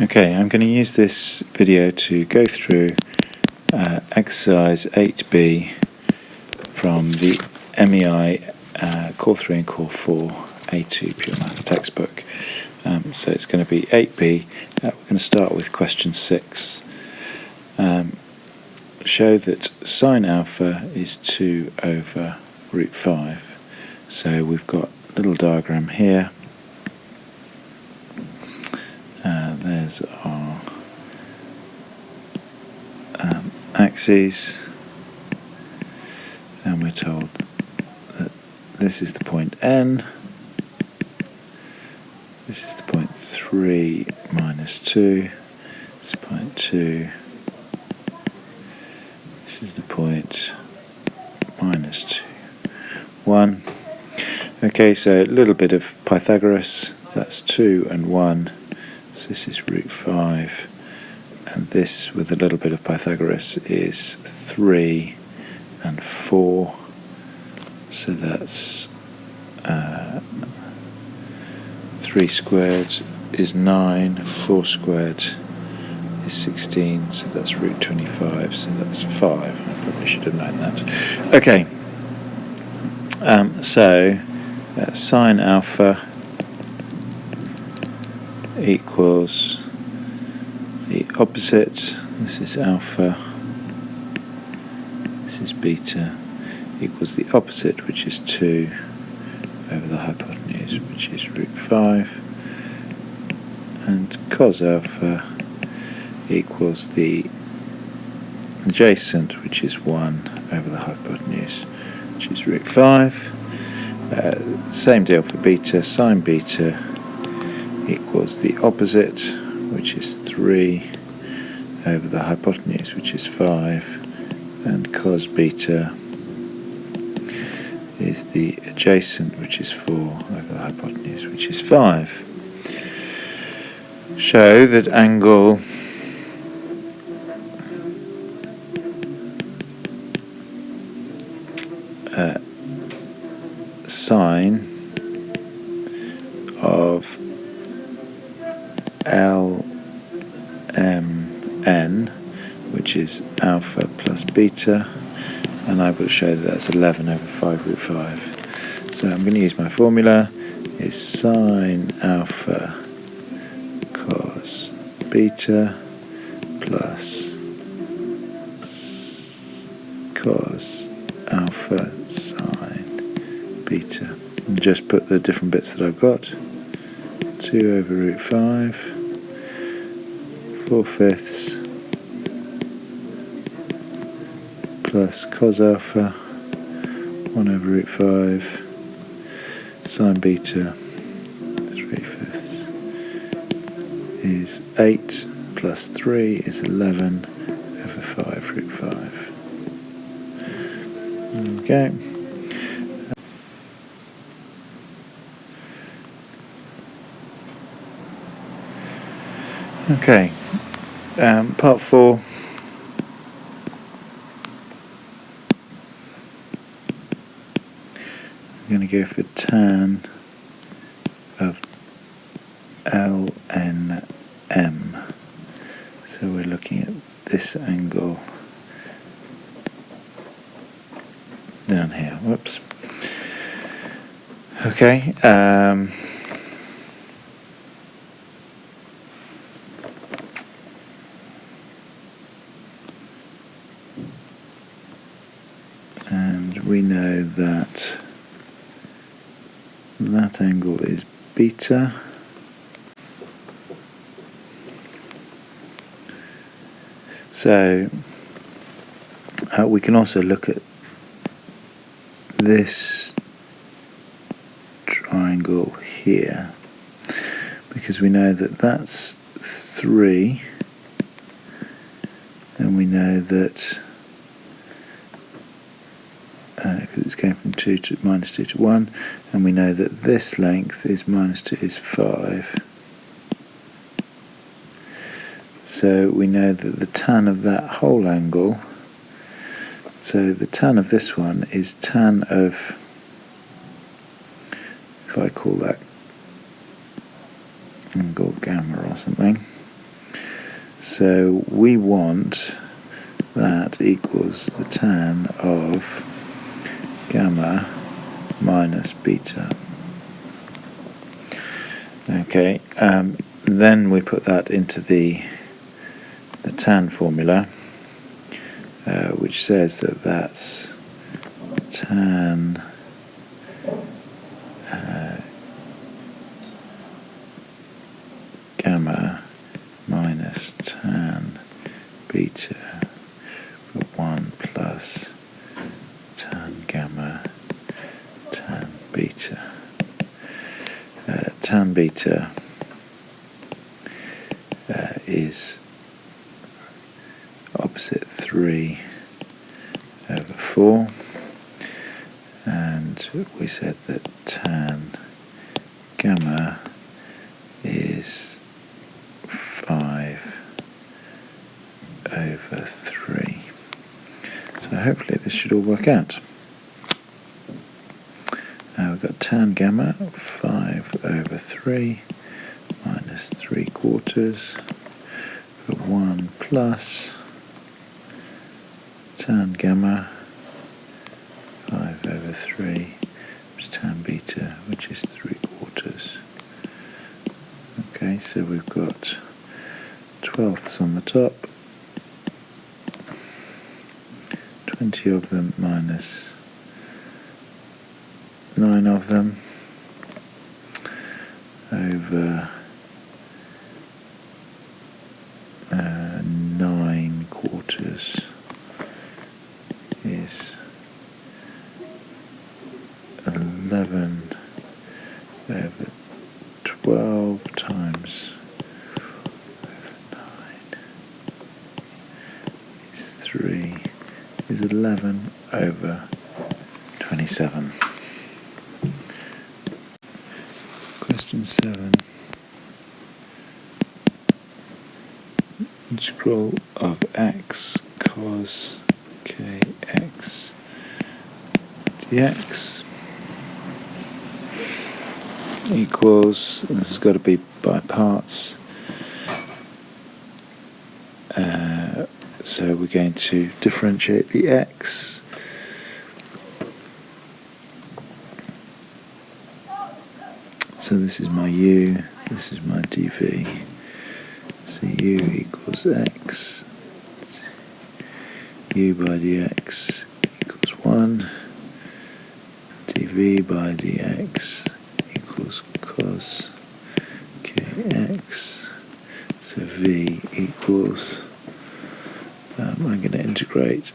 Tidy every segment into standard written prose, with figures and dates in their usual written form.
Okay, I'm going to use this video to go through exercise 8b from the MEI Core 3 and Core 4 A2 Pure Maths textbook. So it's going to be 8b. We're going to start with question 6. Show that sine alpha is 2 over root 5. So we've got a little diagram here. There's our axes, and we're told that this is the point N, this is the point 3 minus 2, this is point 2, this is the point minus 2, 1. Okay, so a little bit of Pythagoras, that's 2 and 1, so this is root 5. And this, with a little bit of Pythagoras, is 3 and 4. So that's 3 squared is 9, 4 squared is 16, so that's root 25, so that's 5. I probably should have known that. Okay, so sine alpha equals the opposite, this is alpha, this is beta, equals the opposite, which is 2 over the hypotenuse, which is root 5, and cos alpha equals the adjacent, which is 1 over the hypotenuse, which is root 5. Same deal for beta, sine beta equals the opposite, which is 3 over the hypotenuse, which is 5, and cos beta is the adjacent, which is 4 over the hypotenuse, which is 5. Show that angle sine of LMN, which is alpha plus beta, and I will show that that's 11 over 5 root 5. So I'm going to use my formula, is sine alpha cos beta plus cos alpha sine beta. And just put the different bits that I've got. 2 over root 5, 4/5 plus cos alpha 1 over root 5 sine beta 3/5 is 8 plus 3 is 11 over 5 root 5. Okay. Okay, part 4. I'm going to go for tan of LNM. So we're looking at this angle down here. Whoops. Okay. And we know that that angle is beta. So we can also look at this triangle here, because we know that that's 3, and we know that because it's going from 2 to minus 2 to 1, and we know that this length is minus 2 is 5. So we know that the tan of that whole angle, so the tan of this one is tan of, if I call that angle gamma or something, So we want that equals the tan of gamma minus beta. Okay, then we put that into the tan formula, which says that that's tan gamma minus tan beta, 1 plus tan gamma tan beta. Tan beta is opposite 3 over 4, and we said that tan gamma is 5 over 3. So hopefully this should all work out. We've got tan gamma 5 over 3 minus 3/4 for 1 plus tan gamma 5 over 3 is tan beta, which is 3/4. Okay, so we've got 12ths on the top, 20 of them minus 9 of them over 9/4 is 11 over 12 times over 9 is 3 is 11 over 27. Question 7. Integral of x cos kx dx equals, this has got to be by parts, so we're going to differentiate the x. So this is my u, this is my dv. So u equals x, u by dx equals 1, dv by dx equals cos kx. So v equals, I'm going to integrate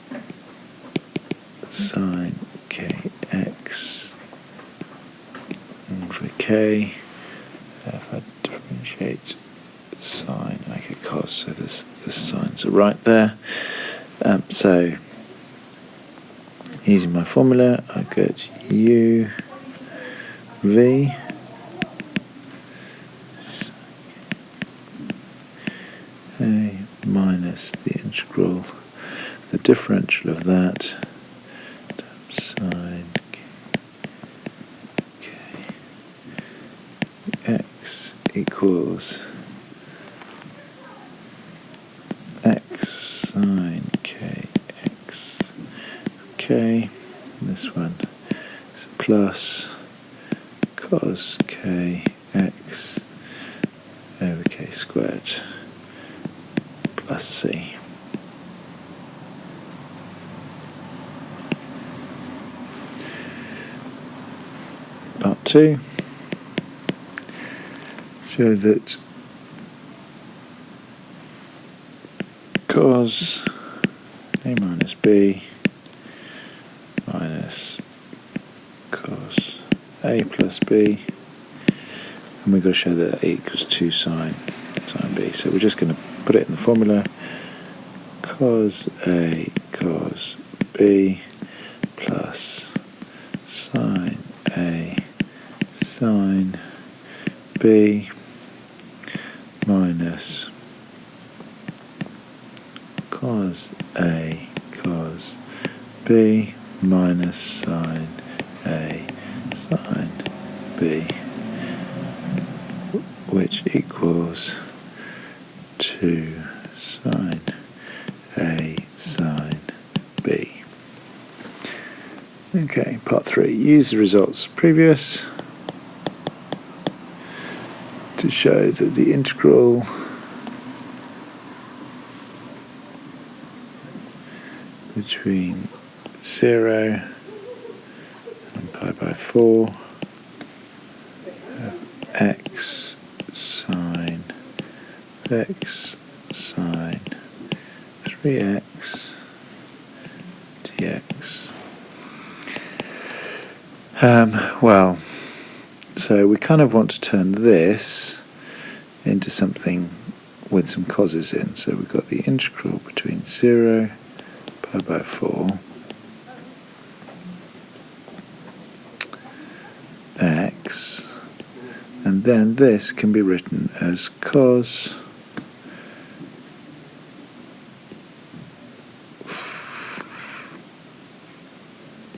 sine kx over k. If I differentiate sine, I get cos, so the signs are right there. So using my formula, I get u v a minus the integral, the differential of that times sine k x equals x sine kx. Okay, this one is plus cos kx over k squared plus c. Part 2. Show that cos a minus b minus cos a plus b, and we've got to show that a equals 2 sine b. So we're just going to put it in the formula, cos a cos b plus sine a sine b minus cos a cos b minus sine a sine b, which equals 2 sine A sine B. Okay, part 3. Use the results previous to show that the integral between 0 and pi by 4 of x sine 3x dx. Well, so we kind of want to turn this into something with some causes in. So we've got the integral between 0 pi by 4 x, and then this can be written as cos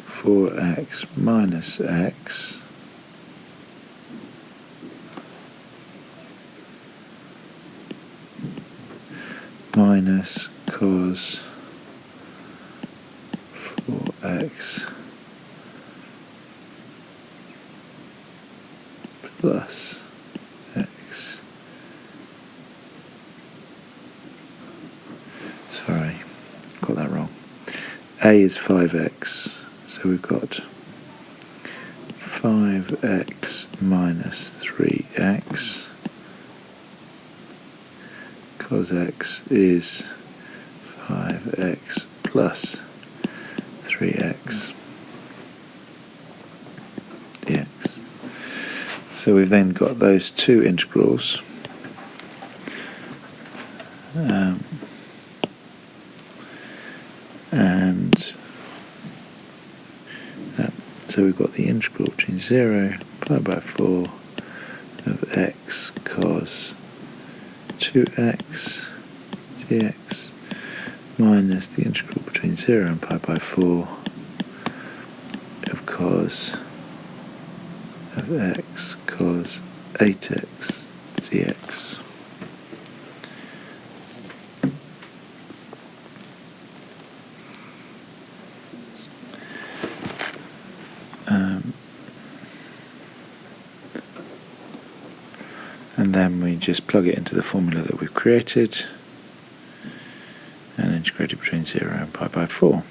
4x minus x minus cos 4x plus x. Sorry, got that wrong. A is 5x, so we've got 5x minus 3x. Cos x is 5x plus 3x dx. So we've then got those two integrals. So we've got the integral between 0 pi by 4 of x cos 2x dx minus the integral between 0 and pi by 4 of cos of x cos 8x dx. And then we just plug it into the formula that we've created and integrate it between 0 and pi by 4.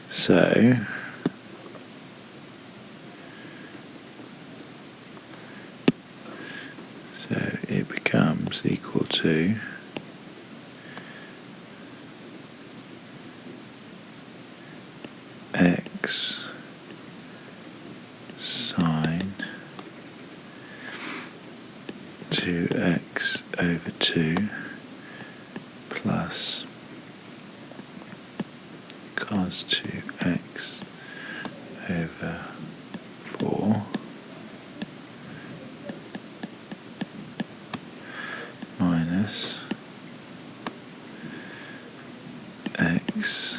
So it becomes equal to x sine 2x over 2 plus cos 2x over 4 minus x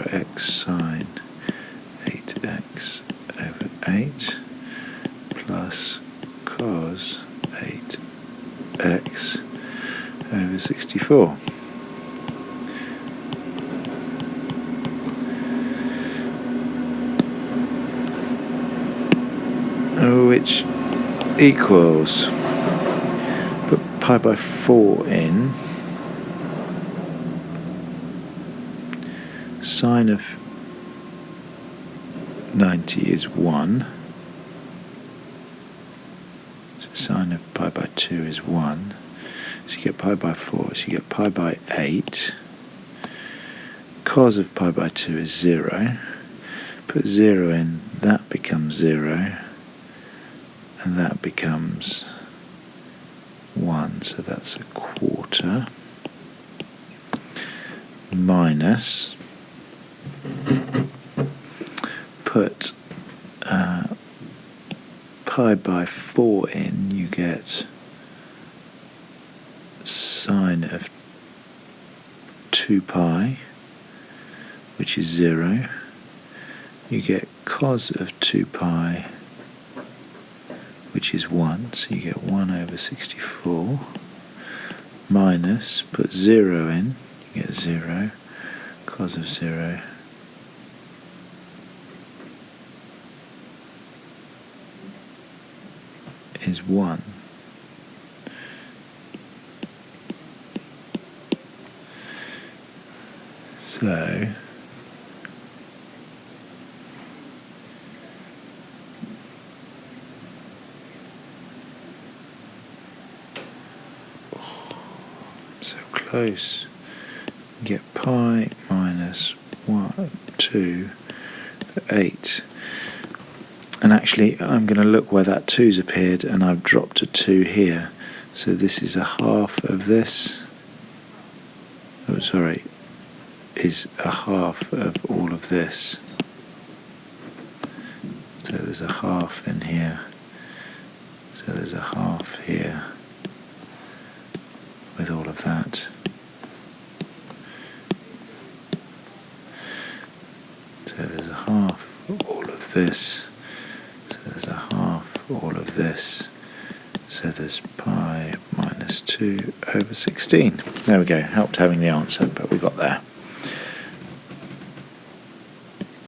x sine 8x over 8 plus cos 8x over 64. Which equals, put pi by 4 in, sine of 90 is 1, so sine of pi by 2 is 1, so you get pi by 4, so you get pi by 8, cos of pi by 2 is 0, put 0 in, that becomes 0, and that becomes 1, so that's a quarter, minus, put pi by 4 in, you get sine of 2 pi, which is 0, you get cos of 2 pi, which is 1, so you get 1 over 64, minus, put 0 in, you get 0, cos of 0 is 1. So close. You get pi minus 1, 2 for 8. And actually I'm going to look where that 2's appeared, and I've dropped a 2 here. So this is a half of this. Oh, sorry. Is a half of all of this. So there's a half in here. So there's a half here with all of that. So there's a half for all of this. So there's a half for all of this. So there's pi minus 2 over 16. There we go. Helped having the answer, but we got there.